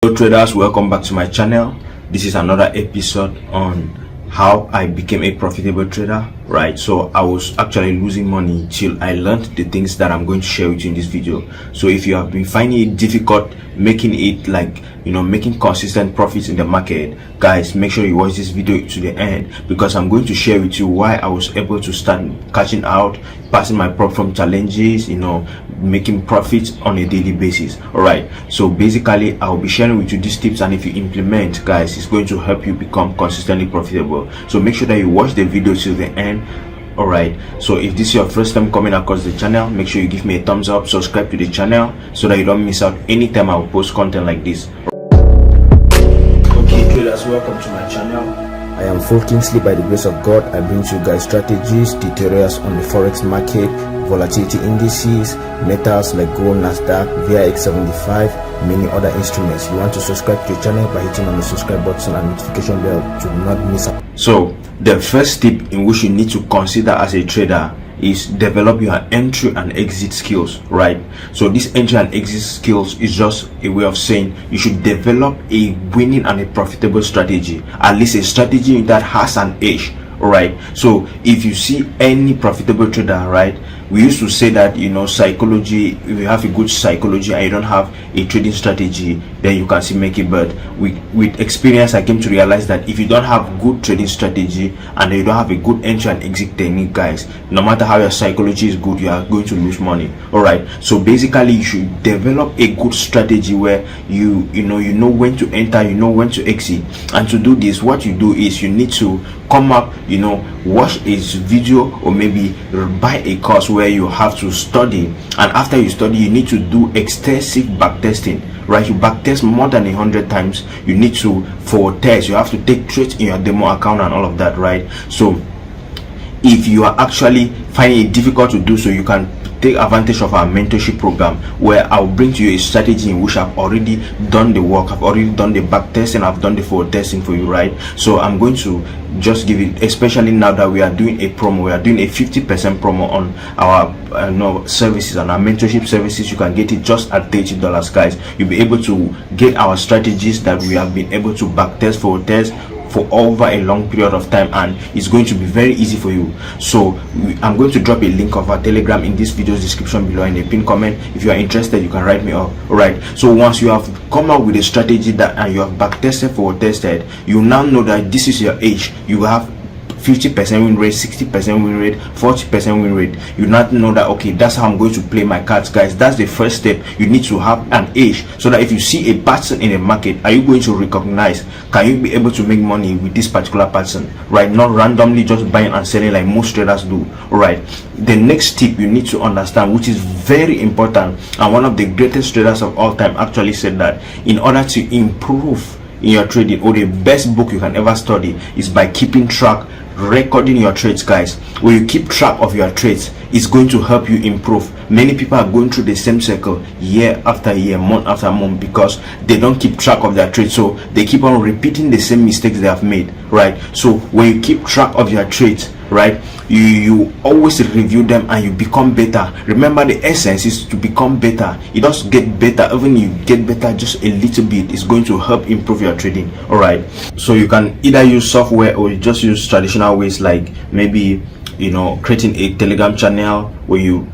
Hello traders, welcome back to my channel. This is another episode on how I became a profitable trader, right? So I was actually losing money till I learned the things that I'm going to share with you in this video. So if you have been finding it difficult making it making consistent profits in the market, guys, make sure you watch this video to the end, because I'm going to share with you why I was able to start cashing out, passing my problem challenges, making profits on a daily basis. All right, so basically I'll be sharing with you these tips, and if you implement, guys, it's going to help you become consistently profitable. So make sure that you watch the video till the end. All right, so if this is your first time coming across the channel, make sure you give me a thumbs up, subscribe to the channel so that you don't miss out anytime I will post content like this. Okay traders, welcome to my channel. I am Full Kingsley. By the grace of God, I bring to you guys strategies, tutorials on the forex market, volatility indices, metals like gold, Nasdaq, VIX 75, many other instruments. You want to subscribe to the channel by hitting on the subscribe button and notification bell to not miss out. So the first tip in which you need to consider as a trader is develop your entry and exit skills, right? So this entry and exit skills is just a way of saying you should develop a winning and a profitable strategy, at least a strategy that has an edge. All right, so if you see any profitable trader, right, we used to say that psychology, if you have a good psychology and you don't have a trading strategy, then you can still make it. But with experience, I came to realize that if you don't have good trading strategy and you don't have a good entry and exit technique, guys, no matter how your psychology is good, you are going to lose money. All right, so basically you should develop a good strategy where you know when to enter, you know when to exit. And to do this, what you do is you need to come up, watch a video or maybe buy a course where you have to study, and after you study you need to do extensive back testing, right? You back test more than 100 times. You need to forward test, you have to take trades in your demo account and all of that, right? So if you are actually finding it difficult to do so, you can take advantage of our mentorship program, where I'll bring to you a strategy in which I've already done the work, I've already done the back testing, I've done the forward testing for you, right? So I'm going to just give it, especially now that we are doing a promo, we are doing a 50% promo on our services and our mentorship services. You can get it just at $30, guys. You'll be able to get our strategies that we have been able to back test, forward test for over a long period of time, and it's going to be very easy for you. So I'm going to drop a link of our Telegram in this video's description below in a pinned comment. If you are interested, you can write me up. All right, so once you have come up with a strategy that and you have back tested, forward tested, you now know that this is your age. You have 50% win rate, 60% win rate, 40% win rate. You not know that, okay, that's how I'm going to play my cards, guys. That's the first step. You need to have an edge, so that if you see a pattern in the market, are you going to recognize, can you be able to make money with this particular pattern, right? Not randomly just buying and selling like most traders do. All right, the next tip you need to understand, which is very important, and one of the greatest traders of all time actually said that in order to improve in your trading, or the best book you can ever study is by keeping track, recording your trades, guys. When you keep track of your trades, it's going to help you improve. Many people are going through the same cycle year after year, month after month, because they don't keep track of their trades, so they keep on repeating the same mistakes they have made, right? So when you keep track of your trades, right, you always review them and you become better. Remember, the essence is to become better. You just get better. Even you get better just a little bit, it's going to help improve your trading. All right, so you can either use software or you just use traditional ways, like maybe creating a Telegram channel where you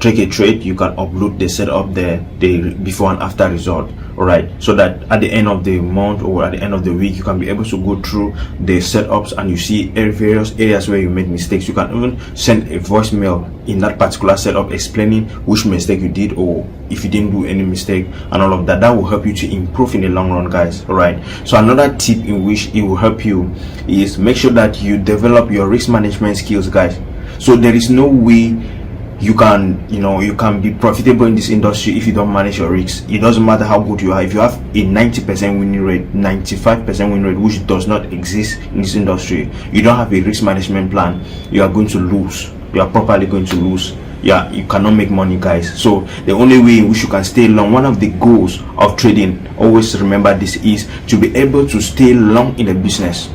take a trade, you can upload the setup, the before and after result. All right, so that at the end of the month or at the end of the week, you can be able to go through the setups and you see various areas where you made mistakes. You can even send a voicemail in that particular setup explaining which mistake you did, or if you didn't do any mistake, and all of that. That will help you to improve in the long run, guys. All right, so another tip in which it will help you is make sure that you develop your risk management skills, guys. So there is no way you can be profitable in this industry if you don't manage your risks. It doesn't matter how good you are. If you have a 90% winning rate, 95% win rate, which does not exist in this industry, you don't have a risk management plan, you are going to lose. You are properly going to lose. Yeah, you cannot make money, guys. So the only way in which you can stay long, one of the goals of trading, always remember this, is to be able to stay long in the business.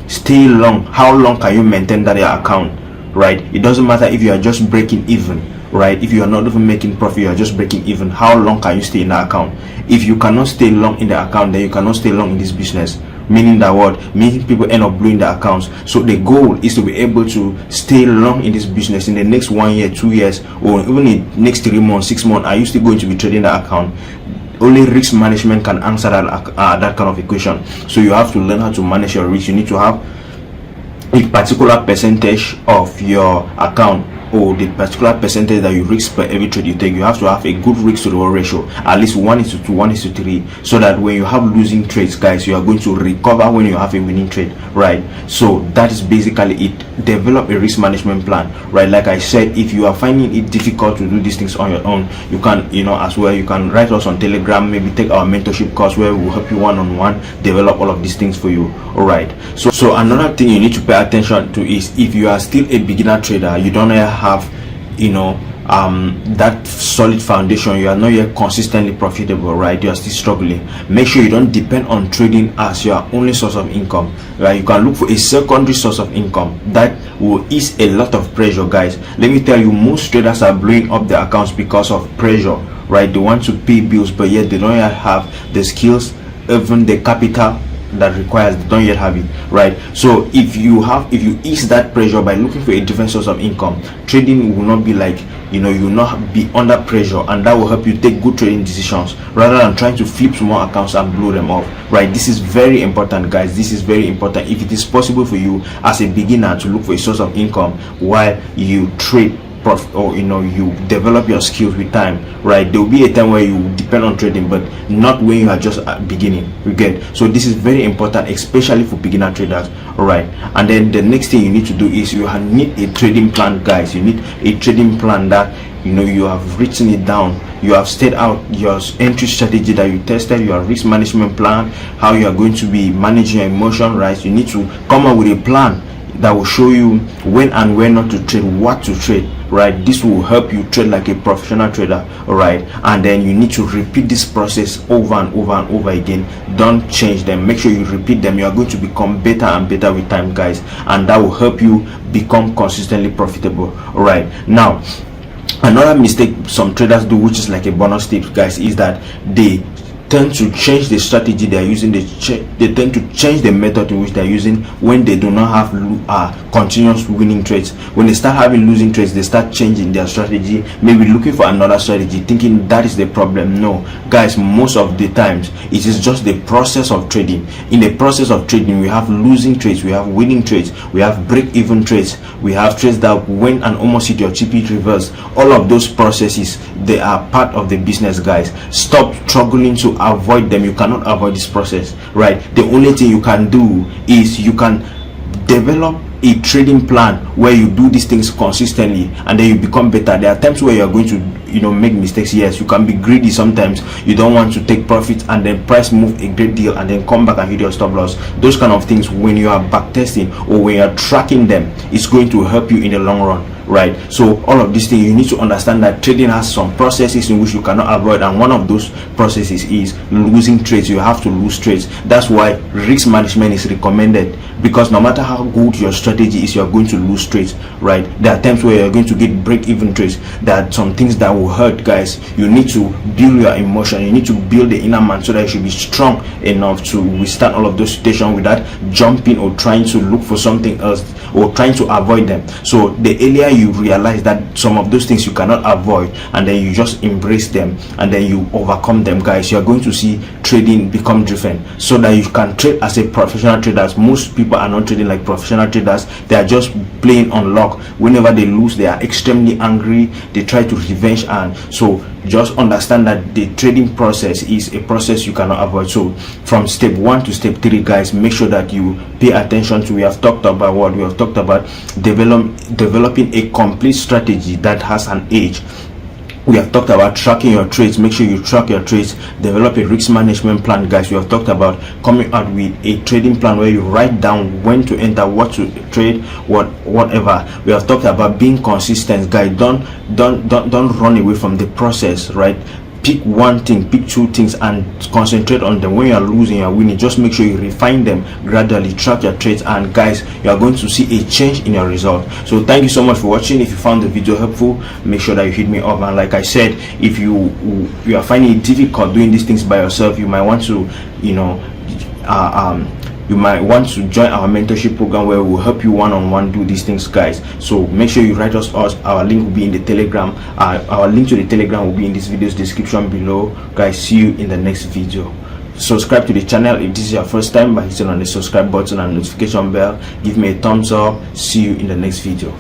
Stay long. How long can you maintain that your account, right? It doesn't matter if you are just breaking even, right? If you are not even making profit, you are just breaking even, how long can you stay in the account? If you cannot stay long in the account, then you cannot stay long in this business. Meaning that what? Meaning people end up blowing the accounts. So the goal is to be able to stay long in this business. In the next 1 year, 2 years, or even in the next 3 months, 6 months, are you still going to be trading the account? Only risk management can answer that kind of equation. So you have to learn how to manage your risk. You need to have a particular percentage of your account, or the particular percentage that you risk per every trade you take. You have to have a good risk to reward ratio, at least 1:2, 1:3, so that when you have losing trades, guys, you are going to recover when you have a winning trade, right? So that is basically it. Develop a risk management plan, right? Like I said, if you are finding it difficult to do these things on your own, you can, as well, you can write us on Telegram, maybe take our mentorship course where we will help you one-on-one develop all of these things for you. All right, so another thing you need to pay attention to is, if you are still a beginner trader, you don't have that solid foundation, you are not yet consistently profitable, right? You are still struggling. Make sure you don't depend on trading as your only source of income, right? You can look for a secondary source of income that will ease a lot of pressure, guys. Let me tell you, most traders are blowing up their accounts because of pressure, right? They want to pay bills, but yet they don't yet have the skills, even the capital that requires, they don't yet have it, right? So if you ease that pressure by looking for a different source of income, trading will not be like, you will not be under pressure, and that will help you take good trading decisions rather than trying to flip small accounts and blow them off, right? This is very important, guys. This is very important. If it is possible for you as a beginner to look for a source of income while you trade, or you develop your skills with time, right? There will be a time where you depend on trading, but not when you are just beginning. You get? So this is very important, especially for beginner traders. All right, and then the next thing you need to do is you need a trading plan, guys. You need a trading plan that you have written it down. You have stated out your entry strategy that you tested, your risk management plan, how you are going to be managing your emotion, right? You need to come up with a plan that will show you when and when not to trade, what to trade, right? This will help you trade like a professional trader. All right, and then you need to repeat this process over and over and over again. Don't change them. Make sure you repeat them. You are going to become better and better with time, guys, and that will help you become consistently profitable. All right, now another mistake some traders do, which is like a bonus tip, guys, is that they tend to change the strategy they are using. They tend to change the method in which they are using when they do not have continuous winning trades. When they start having losing trades, they start changing their strategy, maybe looking for another strategy, thinking that is the problem. No, guys, most of the times it is just the process of trading. In the process of trading, we have losing trades, we have winning trades, we have break-even trades, we have trades that win and almost hit your TP reverse. All of those processes, they are part of the business, guys. Stop struggling to avoid them. You cannot avoid this process, right? The only thing you can do is you can develop a trading plan where you do these things consistently, and then you become better. There are times where you are going to make mistakes. Yes, you can be greedy sometimes. You don't want to take profits and then price move a great deal and then come back and hit your stop loss. Those kind of things, when you are back testing or when you are tracking them, it's going to help you in the long run, right? So all of these things, you need to understand that trading has some processes in which you cannot avoid, and one of those processes is losing trades. You have to lose trades. That's why risk management is recommended, because no matter how good your strategy is, you are going to lose trades, right? There are times where you are going to get break-even trades. There are some things that will hurt, guys. You need to build your emotion. You need to build the inner man so that you should be strong enough to withstand all of those situations without jumping or trying to look for something else or trying to avoid them. So the earlier you realize that some of those things you cannot avoid, and then you just embrace them and then you overcome them, guys, you are going to see trading become different, so that you can trade as a professional trader. Most people are not trading like professional traders. They are just playing on luck. Whenever they lose, they are extremely angry. They try to revenge, and so just understand that the trading process is a process you cannot avoid. So from step 1 to step 3, guys, make sure that you pay attention to. We have talked about what we have talked about, developing a complete strategy that has an age. We have talked about tracking your trades. Make sure you track your trades. Develop a risk management plan, guys. We have talked about coming out with a trading plan where you write down when to enter, what to trade, whatever. We have talked about being consistent, guys. Don't run away from the process, right? pick one thing, pick two things, and concentrate on them. When you are losing, you are winning, just make sure you refine them gradually, track your trades, and guys, you are going to see a change in your result. So thank you so much for watching. If you found the video helpful, make sure that you hit me up. And like I said, if you are finding it difficult doing these things by yourself, you might want to, you might want to join our mentorship program, where we'll help you one-on-one do these things, guys. So make sure you write us. Our link will be in the Telegram. Our link to the Telegram will be in this video's description below, guys. See you in the next video. Subscribe to the channel if this is your first time by hitting on the subscribe button and notification bell. Give me a thumbs up. See you in the next video.